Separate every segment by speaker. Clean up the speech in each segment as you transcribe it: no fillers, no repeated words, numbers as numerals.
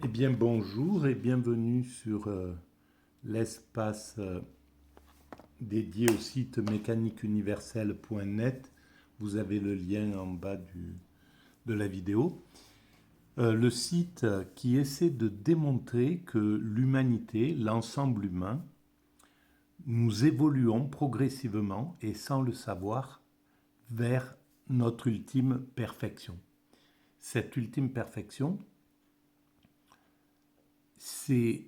Speaker 1: Eh bien, bonjour et bienvenue sur l'espace dédié au site mécaniqueuniverselle.net. Vous avez le lien en bas de la vidéo. Le site qui essaie de démontrer que l'humanité, l'ensemble humain, nous évoluons progressivement et sans le savoir vers notre ultime perfection. Cette ultime perfection, c'est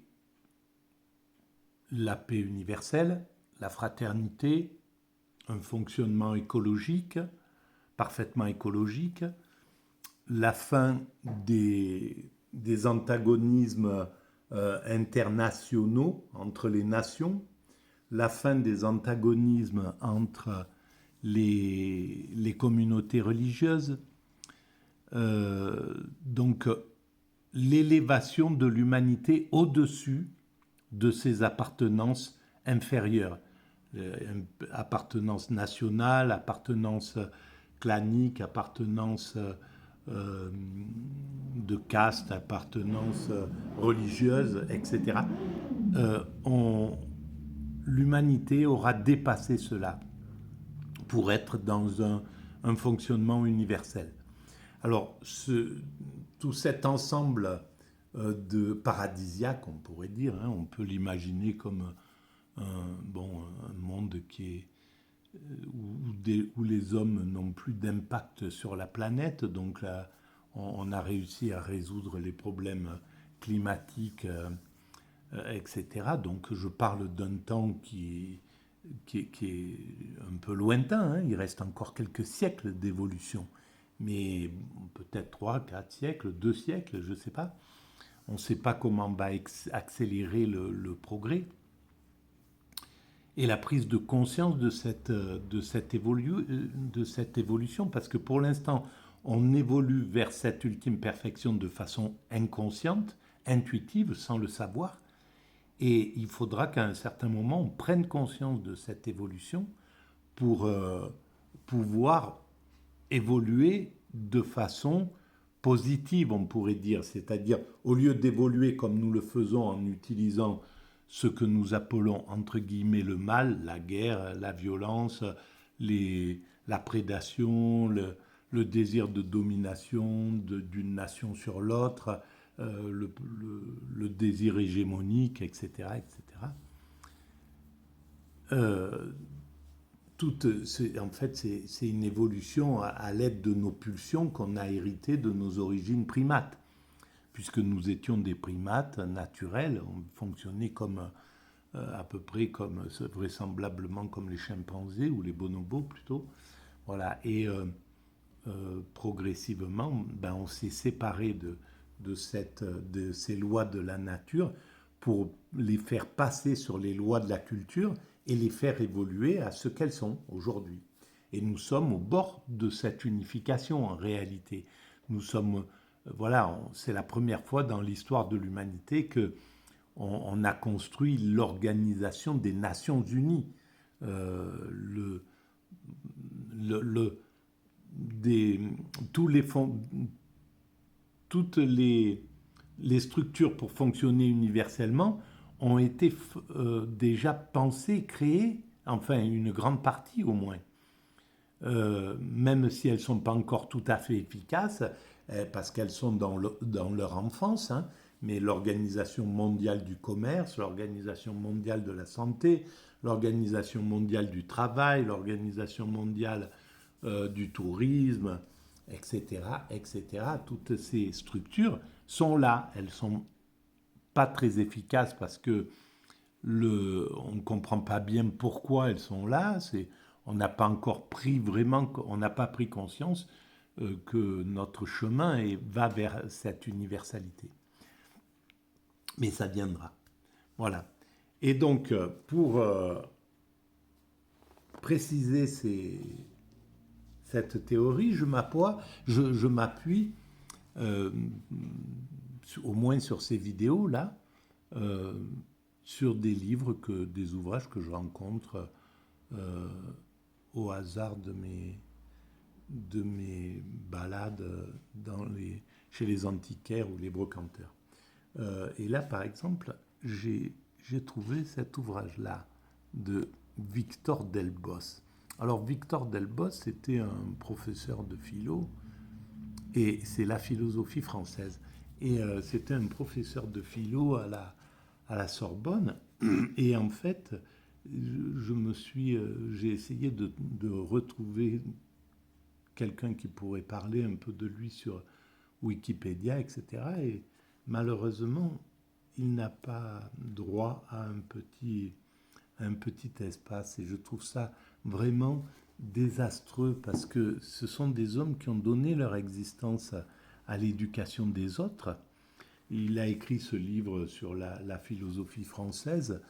Speaker 1: la paix universelle, la fraternité, un fonctionnement écologique, parfaitement écologique, la fin des antagonismes internationaux entre les nations, la fin des antagonismes entre les communautés religieuses, donc l'élévation de l'humanité au-dessus de ses appartenances inférieures. Appartenance nationale, appartenance clanique, appartenance de caste, appartenance religieuse, etc. L'humanité aura dépassé cela pour être dans un fonctionnement universel. Alors, tout cet ensemble de paradisiaque, on pourrait dire, hein, on peut l'imaginer comme un monde où les hommes n'ont plus d'impact sur la planète. Donc là, on a réussi à résoudre les problèmes climatiques, etc. Donc je parle d'un temps qui est un peu lointain. Hein. Il reste encore quelques siècles d'évolution. Mais peut-être 3, 4 siècles, 2 siècles, je ne sais pas. On ne sait pas comment va accélérer le progrès. Et la prise de conscience de cette évolution, parce que pour l'instant, on évolue vers cette ultime perfection de façon inconsciente, intuitive, sans le savoir, et il faudra qu'à un certain moment, on prenne conscience de cette évolution pour pouvoir évoluer de façon positive, on pourrait dire, c'est-à-dire au lieu d'évoluer comme nous le faisons en utilisant ce que nous appelons entre guillemets le mal, la guerre, la violence, la prédation, le désir de domination d'une nation sur l'autre, le désir hégémonique, etc. etc. Euh, en fait, c'est une évolution à l'aide de nos pulsions qu'on a héritées de nos origines primates, puisque nous étions des primates naturels, on fonctionnait comme à peu près comme vraisemblablement comme les chimpanzés ou les bonobos plutôt. Voilà. Et progressivement, ben, on s'est séparé de ces lois de la nature pour les faire passer sur les lois de la culture et les faire évoluer à ce qu'elles sont aujourd'hui. Et nous sommes au bord de cette unification en réalité. Nous sommes, voilà, c'est la première fois dans l'histoire de l'humanité que on a construit l'organisation des Nations Unies. Euh, le, le, des, tous les fonds, toutes les structures pour fonctionner universellement ont été déjà pensées, créées, enfin une grande partie au moins. Même si elles ne sont pas encore tout à fait efficaces, parce qu'elles sont dans leur enfance, hein, mais l'Organisation mondiale du commerce, l'Organisation mondiale de la santé, l'Organisation mondiale du travail, l'Organisation mondiale du tourisme, etc., etc., toutes ces structures sont là. Elles ne sont pas très efficaces parce que on ne comprend pas bien pourquoi elles sont là. On n'a pas encore pris vraiment, on n'a pas pris conscience que notre chemin va vers cette universalité. Mais ça viendra. Voilà. Et donc, pour préciser cette théorie, je m'appuie euh, au moins sur ces vidéos-là, euh, sur des livres, des ouvrages que je rencontre euh, au hasard de mes balades chez les antiquaires ou les brocanteurs. Et là, par exemple, j'ai trouvé cet ouvrage-là de Victor Delbos. Alors, Victor Delbos, c'était un professeur de philo, et c'est la philosophie française. Et c'était un professeur de philo à la Sorbonne. Et en fait, j'ai essayé de retrouver quelqu'un qui pourrait parler un peu de lui sur Wikipédia, etc. Et malheureusement, il n'a pas droit à un petit espace. Et je trouve ça vraiment désastreux parce que ce sont des hommes qui ont donné leur existence à l'éducation des autres. Il a écrit ce livre sur la philosophie française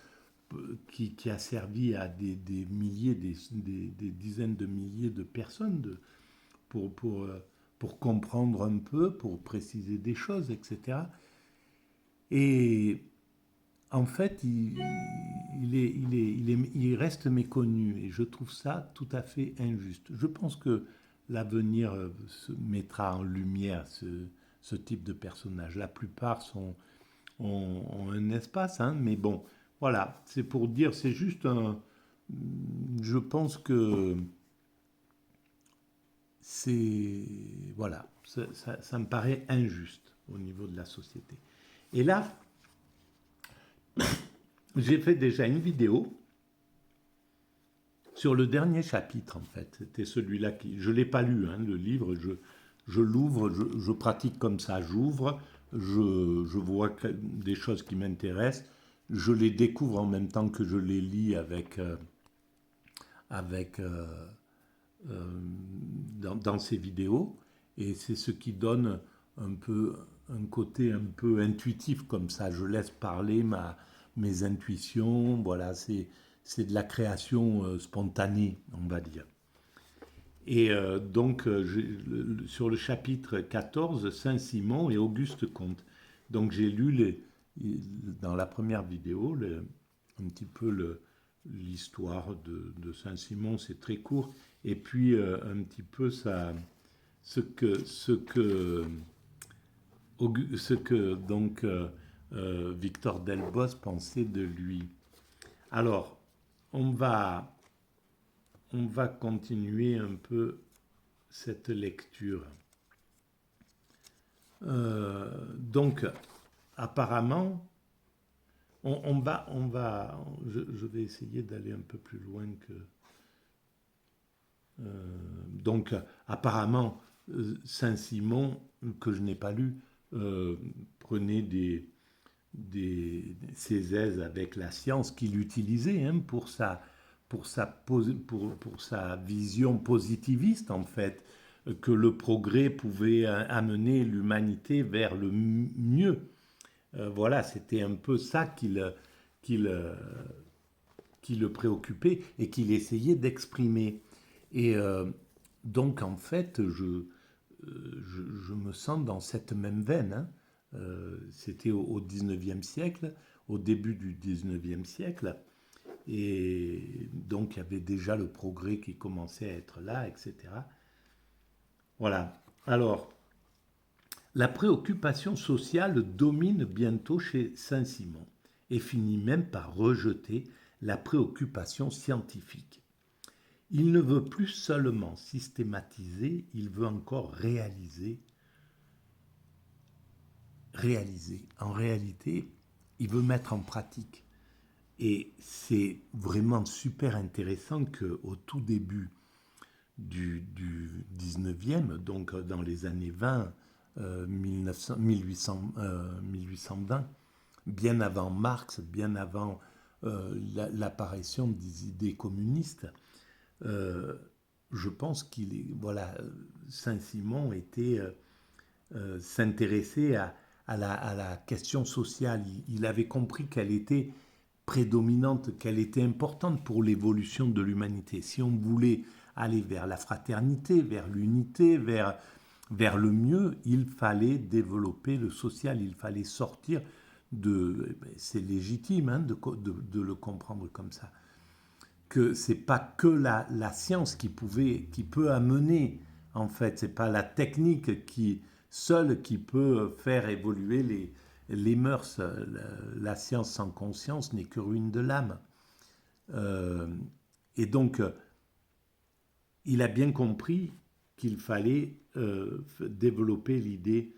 Speaker 1: qui a servi à des milliers, des dizaines de milliers de personnes pour comprendre un peu, pour préciser des choses, etc. Et en fait, il reste méconnu et je trouve ça tout à fait injuste. Je pense que l'avenir mettra en lumière ce type de personnage. La plupart ont un espace, hein, mais bon, voilà, c'est pour dire, c'est juste un... Je pense que c'est... Voilà, ça me paraît injuste au niveau de la société. Et là, j'ai fait déjà une vidéo sur le dernier chapitre, en fait. C'était celui-là qui... Je ne l'ai pas lu, hein, le livre. Je l'ouvre, je pratique comme ça. J'ouvre, je vois des choses qui m'intéressent. Je les découvre en même temps que je les lis avec dans ces vidéos. Et c'est ce qui donne un peu un côté un peu intuitif comme ça. Je laisse parler mes intuitions. Voilà, c'est de la création spontanée, on va dire. Et donc, sur le chapitre 14, Saint-Simon et Auguste Comte. Donc, j'ai lu dans la première vidéo un petit peu l'histoire de Saint-Simon, c'est très court. Et puis, un petit peu ce que donc Victor Delbos pensait de lui. Alors, on va continuer un peu cette lecture. Donc, apparemment, je vais essayer d'aller un peu plus loin que... donc, apparemment, Saint-Simon, que je n'ai pas lu, prenait ses aises avec la science qu'il utilisait hein, pour sa vision positiviste, en fait, que le progrès pouvait amener l'humanité vers le mieux. Voilà, c'était un peu ça qui le préoccupait et qu'il essayait d'exprimer. Et donc, en fait, je me sens dans cette même veine. Hein. C'était au 19e siècle, au début du 19e siècle. Et donc, il y avait déjà le progrès qui commençait à être là, etc. Voilà. Alors, la préoccupation sociale domine bientôt chez Saint-Simon et finit même par rejeter la préoccupation scientifique. Il ne veut plus seulement systématiser, il veut encore réaliser. En réalité, il veut mettre en pratique. Et c'est vraiment super intéressant qu'au tout début du 19e, donc dans les années 20, 1820, bien avant Marx, bien avant l'apparition des idées communistes, je pense qu'il est, voilà, Saint-Simon s'intéressait à la question sociale. Il avait compris qu'elle était prédominante, qu'elle était importante pour l'évolution de l'humanité. Si on voulait aller vers la fraternité, vers l'unité, vers le mieux, il fallait développer le social, il fallait sortir de... C'est légitime hein, de le comprendre comme ça. Que c'est pas que la science qui peut amener, en fait, c'est pas la technique seule qui peut faire évoluer les mœurs, la science sans conscience n'est que ruine de l'âme. Euh, et donc, il a bien compris qu'il fallait développer l'idée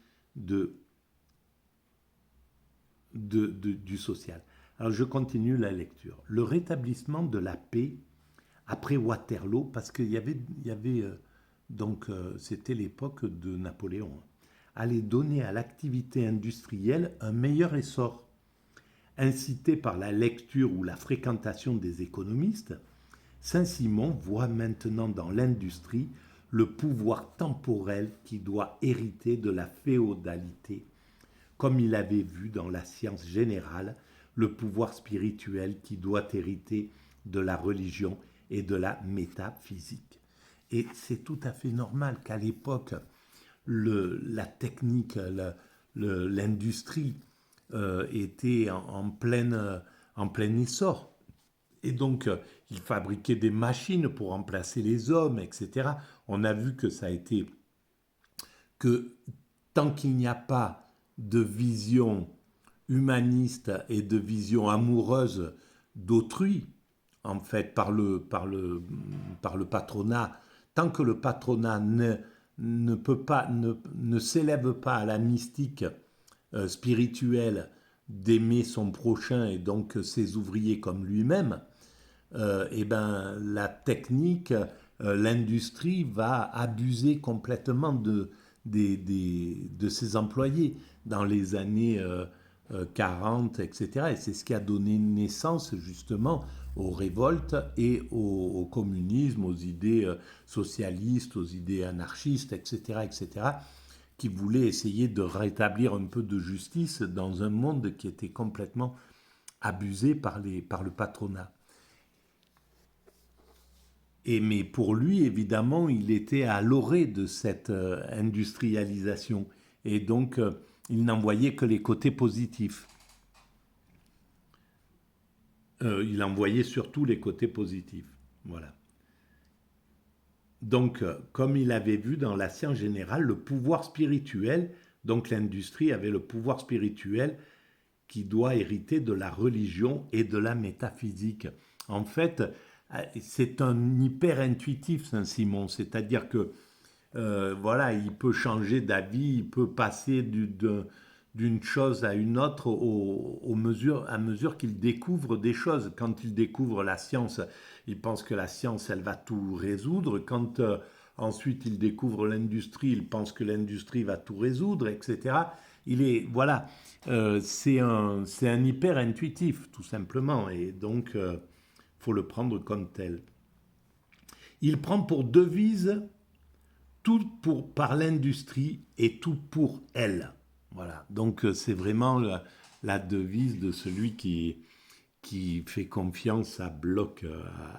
Speaker 1: du social. Alors je continue la lecture. Le rétablissement de la paix après Waterloo, parce qu'il y avait c'était l'époque de Napoléon, allait donner à l'activité industrielle un meilleur essor. Incité par la lecture ou la fréquentation des économistes, Saint-Simon voit maintenant dans l'industrie le pouvoir temporel qui doit hériter de la féodalité, comme il avait vu dans la science générale le pouvoir spirituel qui doit hériter de la religion et de la métaphysique. Et c'est tout à fait normal qu'à l'époque, la technique, l'industrie était en plein essor. Et donc, ils fabriquaient des machines pour remplacer les hommes, etc. On a vu que ça a été que tant qu'il n'y a pas de vision humaniste et de vision amoureuse d'autrui, en fait, par le patronat, tant que le patronat ne peut pas, ne s'élève pas à la mystique spirituelle d'aimer son prochain et donc ses ouvriers comme lui-même, eh ben, la technique, l'industrie va abuser complètement de ses employés dans les années 40, etc. Et c'est ce qui a donné naissance justement aux révoltes et au communisme, aux idées socialistes, aux idées anarchistes, etc., etc., qui voulaient essayer de rétablir un peu de justice dans un monde qui était complètement abusé par le patronat. Mais pour lui, évidemment, il était à l'orée de cette industrialisation. Et donc, il n'en voyait que les côtés positifs. Il en voyait surtout les côtés positifs. Voilà. Donc, comme il avait vu dans la science générale, le pouvoir spirituel, donc l'industrie avait le pouvoir spirituel qui doit hériter de la religion et de la métaphysique. En fait, c'est un hyper intuitif, Saint-Simon, c'est-à-dire que voilà, il peut changer d'avis, il peut passer d'une chose à une autre à mesure qu'il découvre des choses. Quand il découvre la science, il pense que la science, elle va tout résoudre. Quand ensuite il découvre l'industrie, il pense que l'industrie va tout résoudre, etc. Voilà, c'est un hyper intuitif, tout simplement, et donc faut le prendre comme tel. Il prend pour devise tout par l'industrie et tout pour elle. Voilà, donc c'est vraiment la devise de celui qui fait confiance à bloc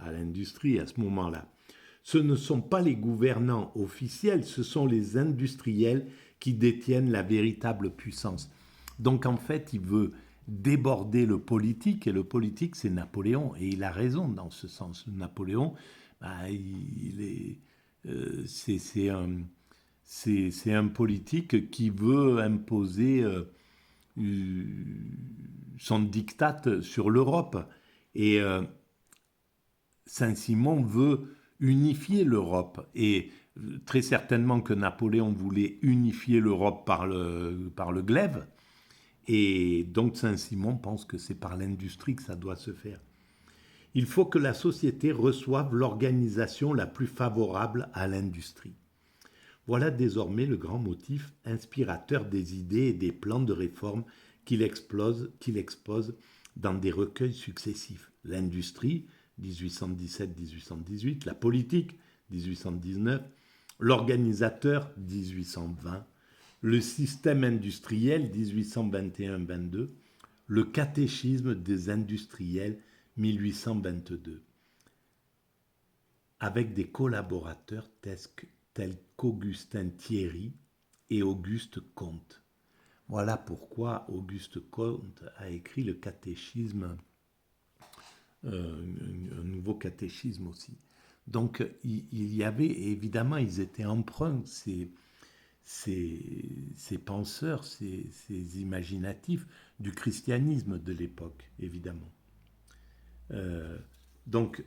Speaker 1: à l'industrie à ce moment-là. Ce ne sont pas les gouvernants officiels, ce sont les industriels qui détiennent la véritable puissance. Donc en fait, il veut déborder le politique, et le politique, c'est Napoléon, et il a raison dans ce sens. Napoléon, bah, c'est un politique qui veut imposer son diktat sur l'Europe. Et Saint-Simon veut unifier l'Europe. Et très certainement que Napoléon voulait unifier l'Europe par le glaive. Et donc Saint-Simon pense que c'est par l'industrie que ça doit se faire. Il faut que la société reçoive l'organisation la plus favorable à l'industrie. Voilà désormais le grand motif inspirateur des idées et des plans de réforme qu'il expose dans des recueils successifs. L'industrie, 1817-1818, la politique, 1819, l'organisateur, 1820, le système industriel, 1821-22, le catéchisme des industriels, 1822, avec des collaborateurs tels qu'Augustin Thierry et Auguste Comte. Voilà pourquoi Auguste Comte a écrit le catéchisme, un nouveau catéchisme aussi. Donc il y avait, évidemment, ils étaient emprunts, ces penseurs, ces imaginatifs du christianisme de l'époque, évidemment. Euh, donc,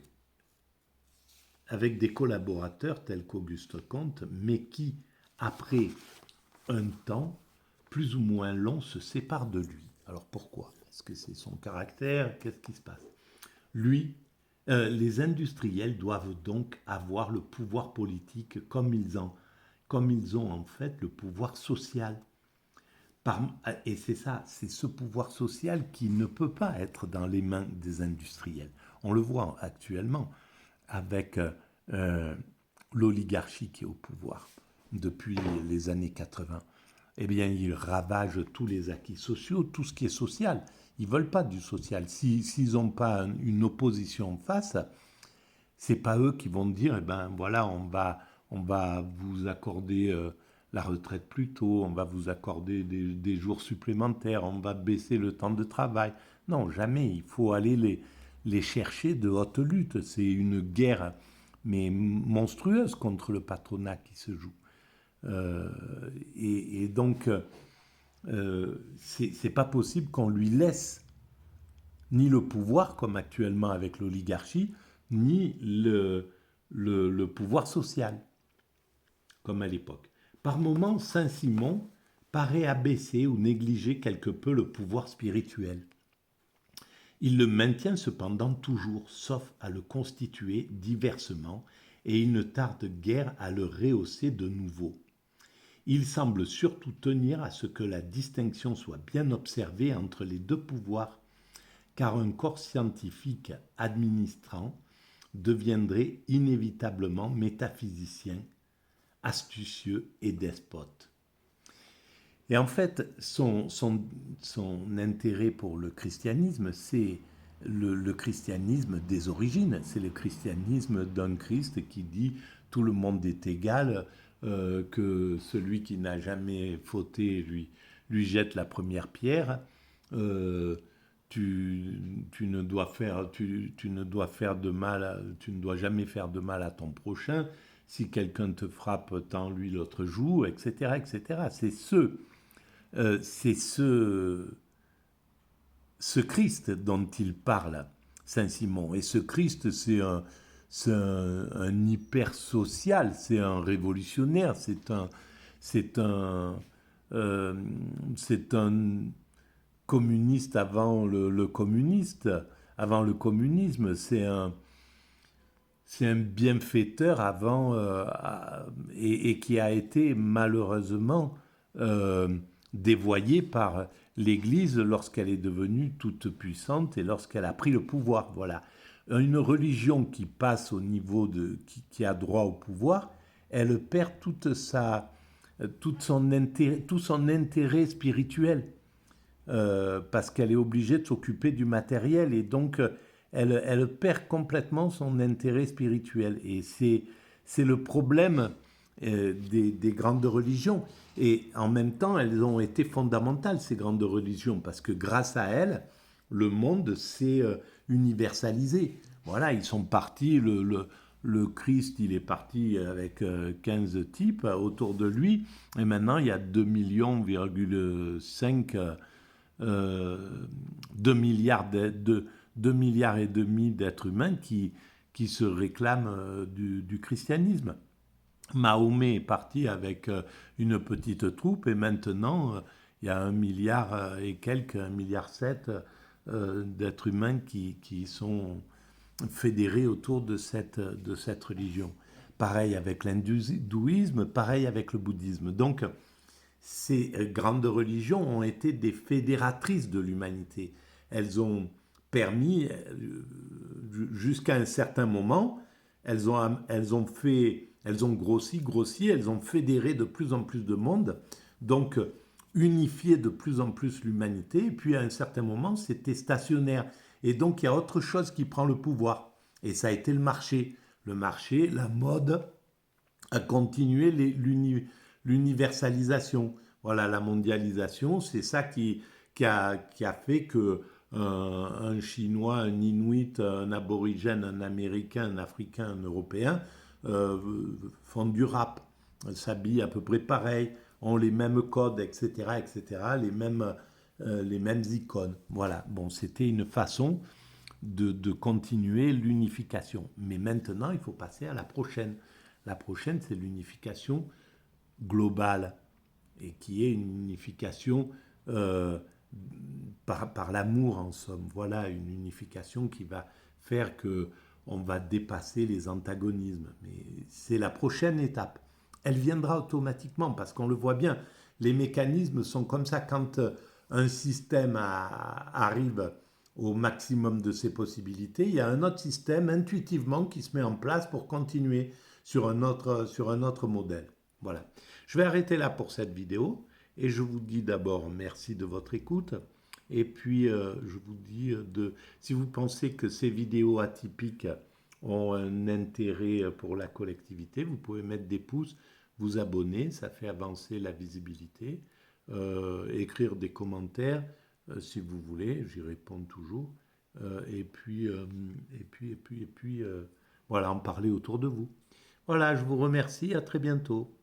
Speaker 1: avec des collaborateurs tels qu'Auguste Comte, mais qui, après un temps plus ou moins long, se séparent de lui. Alors pourquoi? Est-ce que c'est son caractère? Qu'est-ce qui se passe? Lui, les industriels doivent donc avoir le pouvoir politique comme ils ont en fait le pouvoir social. Et c'est ça, c'est ce pouvoir social qui ne peut pas être dans les mains des industriels. On le voit actuellement avec euh, l'oligarchie qui est au pouvoir depuis les années 80. Eh bien, ils ravagent tous les acquis sociaux, tout ce qui est social. Ils ne veulent pas du social. S'ils n'ont pas une opposition en face, c'est pas eux qui vont dire, eh ben voilà, on va vous accorder la retraite plus tôt, on va vous accorder des jours supplémentaires, on va baisser le temps de travail. Non, jamais. Il faut aller les chercher de haute lutte. C'est une guerre, mais monstrueuse contre le patronat qui se joue. Euh, et donc, c'est pas possible qu'on lui laisse ni le pouvoir, comme actuellement avec l'oligarchie, ni le pouvoir social, comme à l'époque. Par moments, Saint-Simon paraît abaisser ou négliger quelque peu le pouvoir spirituel. Il le maintient cependant toujours, sauf à le constituer diversement, et il ne tarde guère à le rehausser de nouveau. Il semble surtout tenir à ce que la distinction soit bien observée entre les deux pouvoirs, car un corps scientifique administrant deviendrait inévitablement métaphysicien, astucieux et despote. Et en fait, son intérêt pour le christianisme, c'est le christianisme des origines. C'est le christianisme d'un Christ qui dit tout le monde est égal, que celui qui n'a jamais fauté lui jette la première pierre. Euh, tu ne dois faire, tu ne dois faire de mal, tu ne dois jamais faire de mal à ton prochain. Si quelqu'un te frappe, tends lui l'autre joue, etc., etc. C'est ce Christ dont il parle, Saint Simon. Et ce Christ, un hyper social, c'est un révolutionnaire, c'est un, euh, c'est un communiste avant le communiste, avant le communisme. C'est un bienfaiteur avant et qui a été malheureusement dévoyé par l'Église lorsqu'elle est devenue toute puissante et lorsqu'elle a pris le pouvoir. Voilà. Une religion qui passe au niveau qui a droit au pouvoir, elle perd tout son intérêt spirituel parce qu'elle est obligée de s'occuper du matériel et donc elle perd complètement son intérêt spirituel. Et c'est le problème des grandes religions. Et en même temps, elles ont été fondamentales, ces grandes religions, parce que grâce à elles, le monde s'est universalisé. Voilà, ils sont partis, le Christ, il est parti avec 15 types autour de lui, et maintenant il y a 2 millions, 5 2 milliards, 2 milliards et demi d'êtres humains qui se réclament du christianisme. Mahomet est parti avec une petite troupe et maintenant il y a 1 milliard et quelques, 1,7 milliard d'êtres humains qui sont fédérés autour de cette religion. Pareil avec l'hindouisme, pareil avec le bouddhisme. Donc ces grandes religions ont été des fédératrices de l'humanité. Elles ont permis, jusqu'à un certain moment, elles ont grossi, elles ont fédéré de plus en plus de monde, donc unifié de plus en plus l'humanité, et puis à un certain moment, c'était stationnaire. Et donc il y a autre chose qui prend le pouvoir, et ça a été le marché. Le marché, la mode, a continué l'universalisation. Voilà, la mondialisation, c'est ça qui a fait que un Chinois, un Inuit, un Aborigène, un Américain, un Africain, un Européen font du rap, s'habillent à peu près pareil, ont les mêmes codes, etc., etc., les mêmes icônes. Voilà, bon, c'était une façon de continuer l'unification. Mais maintenant, il faut passer à la prochaine. La prochaine, c'est l'unification globale, et qui est une unification euh, par l'amour en somme. Voilà, une unification qui va faire que on va dépasser les antagonismes. Mais c'est la prochaine étape. Elle viendra automatiquement parce qu'on le voit bien. Les mécanismes sont comme ça. Quand un système arrive au maximum de ses possibilités, il y a un autre système intuitivement qui se met en place pour continuer sur un autre modèle. Voilà. Je vais arrêter là pour cette vidéo et je vous dis d'abord merci de votre écoute. Et puis, je vous dis, si vous pensez que ces vidéos atypiques ont un intérêt pour la collectivité, vous pouvez mettre des pouces, vous abonner, ça fait avancer la visibilité, écrire des commentaires si vous voulez, j'y réponds toujours, et puis, voilà, en parler autour de vous. Voilà, je vous remercie, à très bientôt.